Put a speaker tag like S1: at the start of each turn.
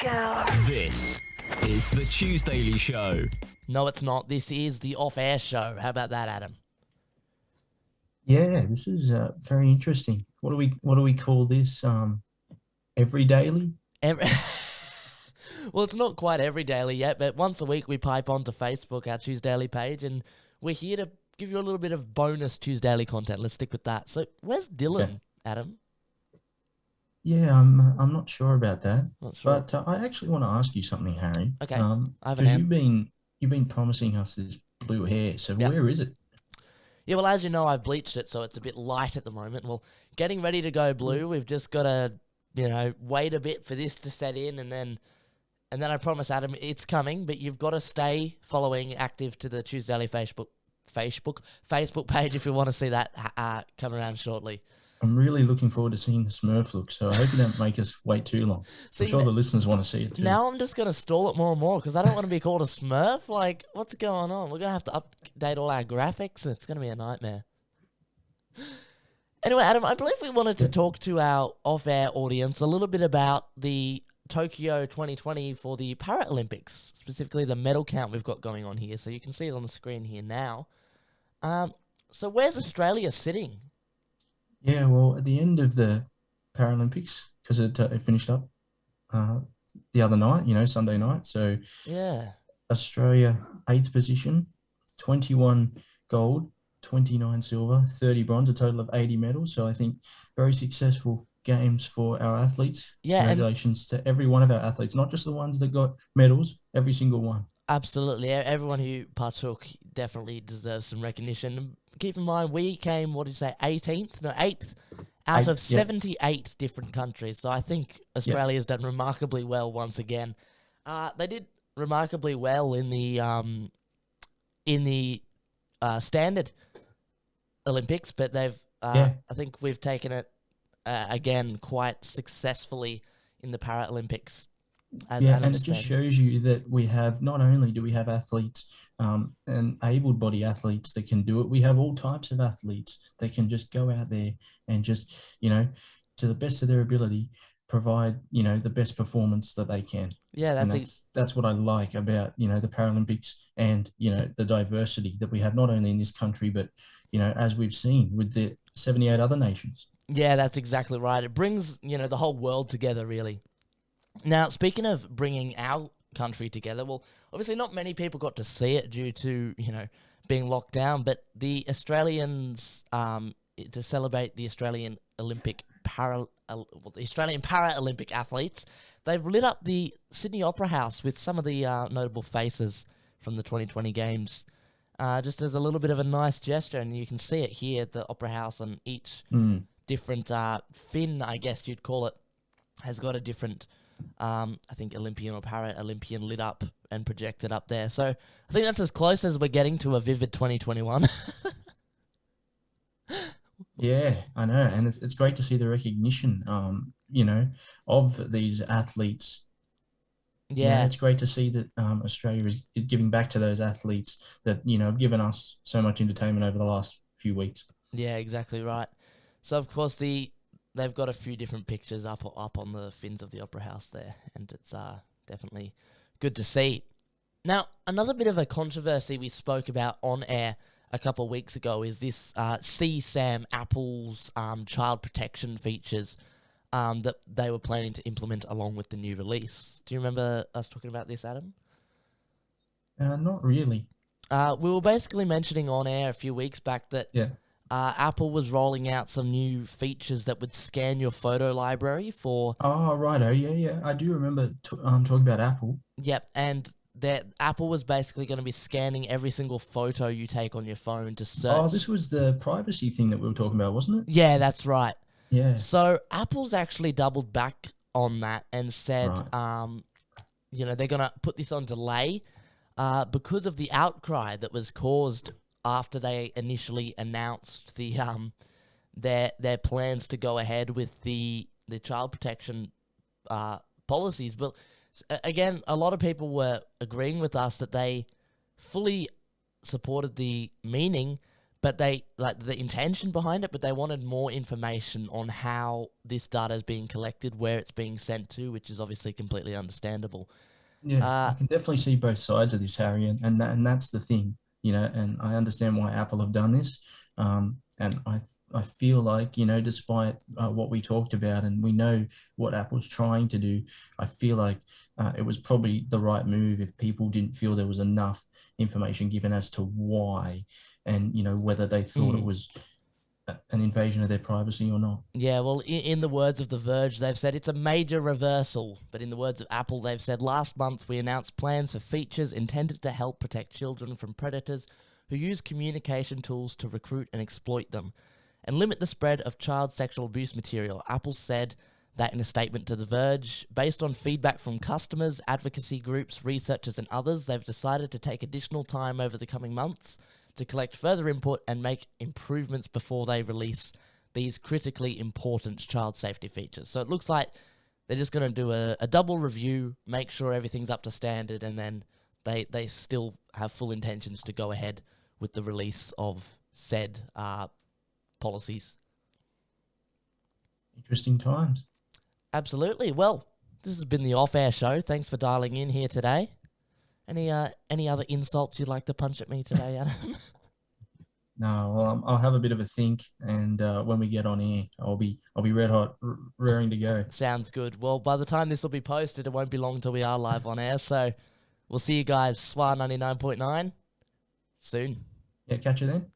S1: go.
S2: This is the Tuesdaily Show.
S3: No, it's not. This is the off-air show. How about that, Adam?
S4: Yeah, this is very interesting. What do we call this? Every daily?
S3: Every well, it's not quite every daily yet, but once a week we pipe onto Facebook, our Tuesdaily page, and we're here to give you a little bit of bonus Tuesdaily content. Let's stick with that. So, where's Dylan,
S4: Okay.
S3: Adam?
S4: Yeah, I'm not sure about that.
S3: Not sure.
S4: But I actually want to ask you something, Harry.
S3: Okay, I have an
S4: Because you've been promising us this blue hair. So
S3: Yep.
S4: where is it?
S3: Yeah, well, as you know, I've bleached it, so it's a bit light at the moment. Well, getting ready to go blue, we've just got to, wait a bit for this to set in, and then I promise, Adam, it's coming, but you've got to stay following active to the Tuesdaily Facebook page if you want to see that come around shortly.
S4: I'm really looking forward to seeing the Smurf look, so I hope you don't make us wait too long.
S3: See,
S4: I'm sure the listeners want to see it too.
S3: Now I'm just going to stall it more and more because I don't want to be called a Smurf. Like, what's going on? We're going to have to update all our graphics. It's going to be a nightmare. Anyway, Adam, I believe we wanted to talk to our off-air audience a little bit about the Tokyo 2020 for the Paralympics, specifically the medal count we've got going on here. So you can see it on the screen here now. So where's Australia sitting?
S4: Yeah, well, at the end of the Paralympics, because it finished up the other night, Sunday night. So
S3: Yeah.
S4: Australia, 8th position, 21 gold, 29 silver, 30 bronze, a total of 80 medals. So I think very successful games for our athletes.
S3: Yeah, and-
S4: Congratulations to every one of our athletes, not just the ones that got medals, every single one.
S3: Absolutely. Everyone who partook definitely deserves some recognition. Keep in mind, we came, 8th out of 78 different countries. So I think Australia's done remarkably well once again. They did remarkably well in the standard Olympics, but they've I think we've taken it again quite successfully in the Paralympics.
S4: And it just shows you that we have, not only do we have athletes and able-bodied athletes that can do it, we have all types of athletes that can just go out there and just, to the best of their ability, provide, the best performance that they can.
S3: Yeah,
S4: that's what I like about, the Paralympics and, the diversity that we have, not only in this country, but, as we've seen with the 78 other nations.
S3: Yeah, that's exactly right. It brings, the whole world together, really. Now, speaking of bringing our country together, well, obviously not many people got to see it due to, being locked down, but the Australians, to celebrate the Australian the Australian Paralympic athletes, they've lit up the Sydney Opera House with some of the notable faces from the 2020 Games, just as a little bit of a nice gesture, and you can see it here at the Opera House on each different fin, I guess you'd call it, has got a different... I think Olympian or Para-Olympian lit up and projected up there. So I think that's as close as we're getting to a vivid 2021.
S4: Yeah, I know. And it's great to see the recognition, of these athletes.
S3: Yeah.
S4: It's great to see that Australia is giving back to those athletes that, have given us so much entertainment over the last few weeks.
S3: Yeah, exactly right. So, of course, they've got a few different pictures up on the fins of the Opera House there, and it's definitely good to see. Now, another bit of a controversy we spoke about on air a couple of weeks ago is this CSAM, Apple's child protection features that they were planning to implement along with the new release. Do you remember us talking about this, Adam?
S4: Not really.
S3: We were basically mentioning on air a few weeks back that Apple was rolling out some new features that would scan your photo library for...
S4: Oh, righto. Yeah. I do remember talking about Apple.
S3: Yep, and that Apple was basically going to be scanning every single photo you take on your phone to search.
S4: Oh, this was the privacy thing that we were talking about, wasn't it?
S3: Yeah, that's right.
S4: Yeah.
S3: So Apple's actually doubled back on that and said, they're going to put this on delay because of the outcry that was caused after they initially announced the their plans to go ahead with the child protection policies. But again, a lot of people were agreeing with us that they fully supported the meaning, but they like the intention behind it, but they wanted more information on how this data is being collected, where it's being sent to, which is obviously completely understandable.
S4: Yeah, I can definitely see both sides of this, Harry, and that's the thing, and I understand why Apple have done this, and I feel like, despite what we talked about, and we know what Apple's trying to do, I feel like it was probably the right move if people didn't feel there was enough information given as to why, and whether they thought it was an invasion of their privacy or not.
S3: Yeah, well, in the words of The Verge, they've said it's a major reversal. But in the words of Apple, they've said last month we announced plans for features intended to help protect children from predators who use communication tools to recruit and exploit them and limit the spread of child sexual abuse material. Apple said that in a statement to The Verge. Based on feedback from customers, advocacy groups, researchers, and others, they've decided to take additional time over the coming months to collect further input and make improvements before they release these critically important child safety features. So it looks like they're just going to do a double review, make sure everything's up to standard, and then they still have full intentions to go ahead with the release of said policies.
S4: Interesting times.
S3: Absolutely. Well, this has been the Off-Air Show. Thanks for dialing in here today. Any other insults you'd like to punch at me today, Adam?
S4: No, well, I'll have a bit of a think, and when we get on air, I'll be red hot, raring to go.
S3: Sounds good. Well, by the time this will be posted, it won't be long till we are live on air. So we'll see you guys, SWA 99.9, soon.
S4: Yeah, catch you then.